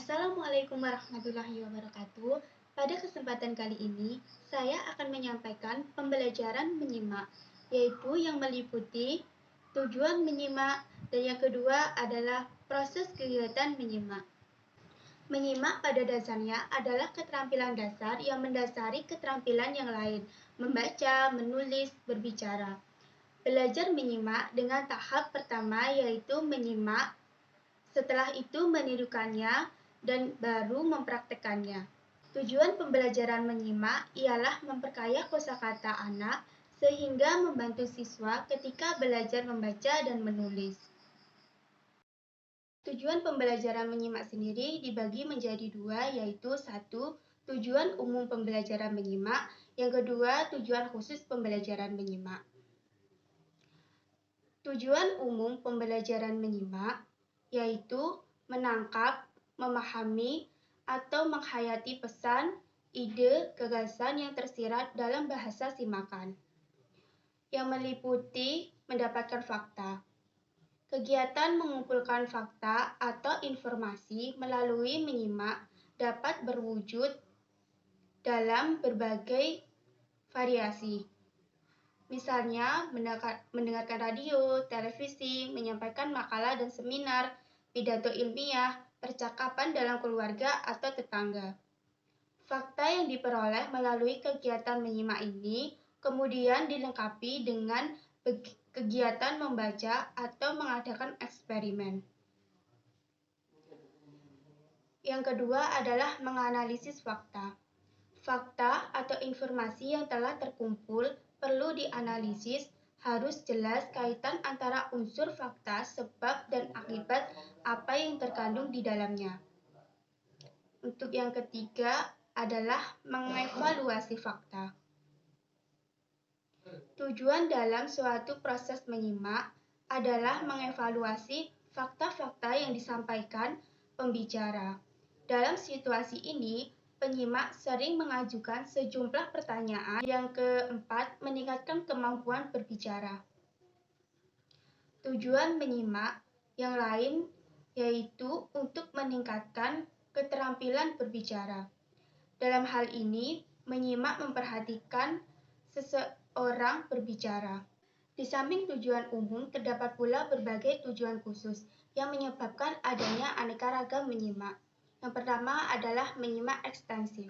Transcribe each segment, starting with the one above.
Assalamualaikum warahmatullahi wabarakatuh. Pada kesempatan kali ini, saya akan menyampaikan pembelajaran menyimak, yaitu yang meliputi tujuan menyimak dan yang kedua adalah proses kegiatan menyimak. Menyimak pada dasarnya adalah keterampilan dasar yang mendasari keterampilan yang lain, membaca, menulis, berbicara. Belajar menyimak dengan tahap pertama yaitu menyimak, setelah itu menirukannya, dan baru mempraktekannya. Tujuan pembelajaran menyimak ialah memperkaya kosakata anak sehingga membantu siswa ketika belajar membaca dan menulis. Tujuan pembelajaran menyimak sendiri dibagi menjadi dua, yaitu satu, tujuan umum pembelajaran menyimak, yang kedua, tujuan khusus pembelajaran menyimak. Tujuan umum pembelajaran menyimak yaitu menangkap, memahami, atau menghayati pesan, ide, gagasan yang tersirat dalam bahasa simakan, yang meliputi mendapatkan fakta. Kegiatan mengumpulkan fakta atau informasi melalui menyimak dapat berwujud dalam berbagai variasi. Misalnya, mendengarkan radio, televisi, menyampaikan makalah dan seminar, pidato ilmiah, percakapan dalam keluarga atau tetangga. Fakta yang diperoleh melalui kegiatan menyimak ini kemudian dilengkapi dengan kegiatan membaca atau mengadakan eksperimen. Yang kedua adalah menganalisis fakta. Fakta atau informasi yang telah terkumpul perlu dianalisis, harus jelas kaitan antara unsur fakta, sebab dan akibat apa yang terkandung di dalamnya. Untuk yang ketiga adalah mengevaluasi fakta. Tujuan dalam suatu proses menyimak adalah mengevaluasi fakta-fakta yang disampaikan pembicara. Dalam situasi ini, penyimak sering mengajukan sejumlah pertanyaan. Yang keempat, meningkatkan kemampuan berbicara. Tujuan menyimak yang lain yaitu untuk meningkatkan keterampilan berbicara. Dalam hal ini, menyimak memperhatikan seseorang berbicara. Di samping tujuan umum, terdapat pula berbagai tujuan khusus yang menyebabkan adanya aneka ragam menyimak. Yang pertama adalah menyimak ekstensif.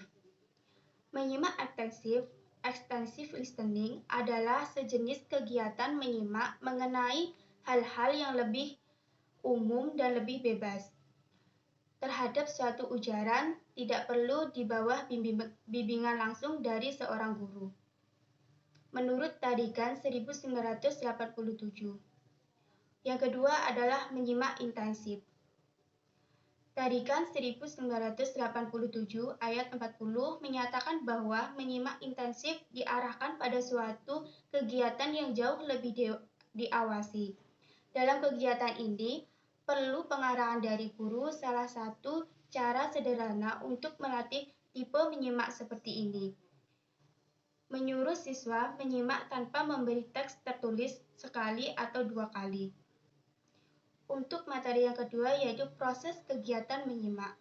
Menyimak ekstensif, extensive listening, adalah sejenis kegiatan menyimak mengenai hal-hal yang lebih umum dan lebih bebas. Terhadap suatu ujaran, tidak perlu di bawah bimbingan langsung dari seorang guru. Menurut Tarigan 1987. Yang kedua adalah menyimak intensif. Tarikan 1987 ayat 40 menyatakan bahwa menyimak intensif diarahkan pada suatu kegiatan yang jauh lebih diawasi. Dalam kegiatan ini, perlu pengarahan dari guru. Salah satu cara sederhana untuk melatih tipe menyimak seperti ini: menyuruh siswa menyimak tanpa memberi teks tertulis sekali atau dua kali. Untuk materi yang kedua yaitu proses kegiatan menyimak.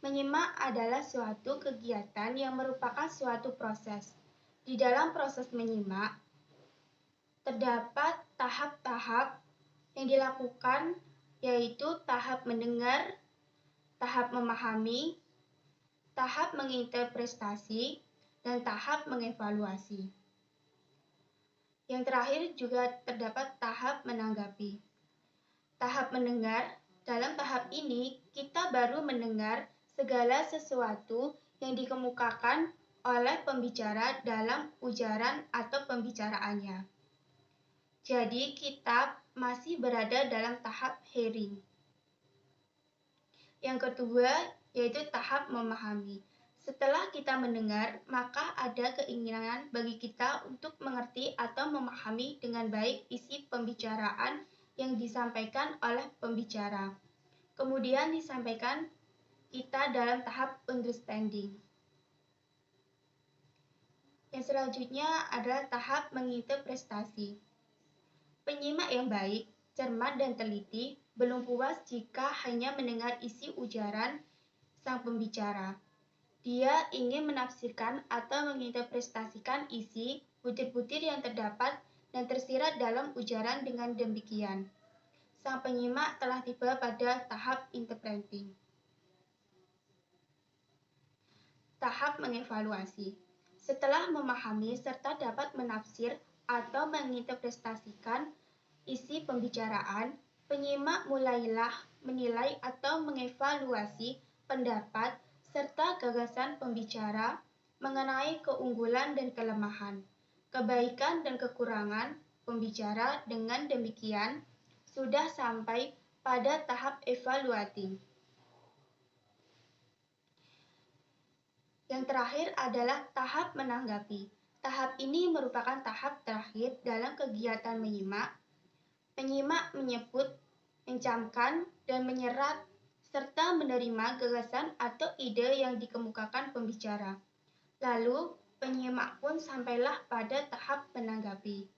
Menyimak adalah suatu kegiatan yang merupakan suatu proses. Di dalam proses menyimak, terdapat tahap-tahap yang dilakukan, yaitu tahap mendengar, tahap memahami, tahap menginterpretasi, dan tahap mengevaluasi. Yang terakhir juga terdapat tahap menanggapi. Tahap mendengar, dalam tahap ini kita baru mendengar segala sesuatu yang dikemukakan oleh pembicara dalam ujaran atau pembicaraannya. Jadi kita masih berada dalam tahap hearing. Yang kedua yaitu tahap memahami. Setelah kita mendengar, maka ada keinginan bagi kita untuk mengerti atau memahami dengan baik isi pembicaraan yang disampaikan oleh pembicara. Kemudian disampaikan kita dalam tahap understanding. Yang selanjutnya adalah tahap menginterpretasi. Penyimak yang baik, cermat dan teliti belum puas jika hanya mendengar isi ujaran sang pembicara. Dia ingin menafsirkan atau menginterpretasikan isi butir-butir yang terdapat dan tersirat dalam ujaran dengan demikian. Sang penyimak telah tiba pada tahap interpreting. Tahap mengevaluasi. Setelah memahami serta dapat menafsir atau menginterpretasikan isi pembicaraan, penyimak mulailah menilai atau mengevaluasi pendapat serta gagasan pembicara mengenai keunggulan dan kelemahan, kebaikan dan kekurangan pembicara. Dengan demikian, sudah sampai pada tahap evaluating. Yang terakhir adalah tahap menanggapi. Tahap ini merupakan tahap terakhir dalam kegiatan menyimak. Penyimak menyebut, mencamkan, dan menyerap serta menerima gagasan atau ide yang dikemukakan pembicara. Lalu, penyimak pun sampailah pada tahap menanggapi,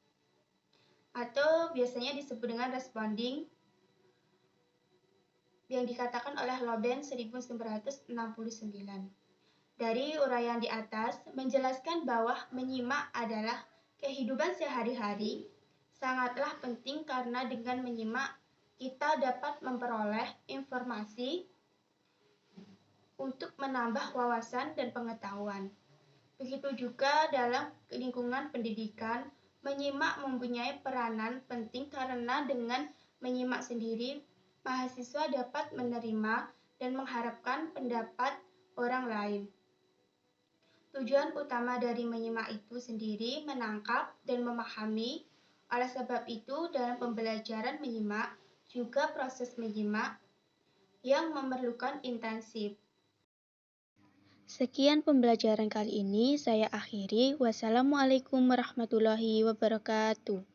atau biasanya disebut dengan responding, yang dikatakan oleh Loben 1969. Dari uraian di atas menjelaskan bahwa menyimak adalah kehidupan sehari-hari, sangatlah penting karena dengan menyimak kita dapat memperoleh informasi untuk menambah wawasan dan pengetahuan. Begitu juga dalam lingkungan pendidikan, menyimak mempunyai peranan penting karena dengan menyimak sendiri, mahasiswa dapat menerima dan mengharapkan pendapat orang lain. Tujuan utama dari menyimak itu sendiri menangkap dan memahami. Oleh sebab itu, dalam pembelajaran menyimak juga proses menyimak yang memerlukan intensif. Sekian pembelajaran kali ini saya akhiri. Wassalamualaikum warahmatullahi wabarakatuh.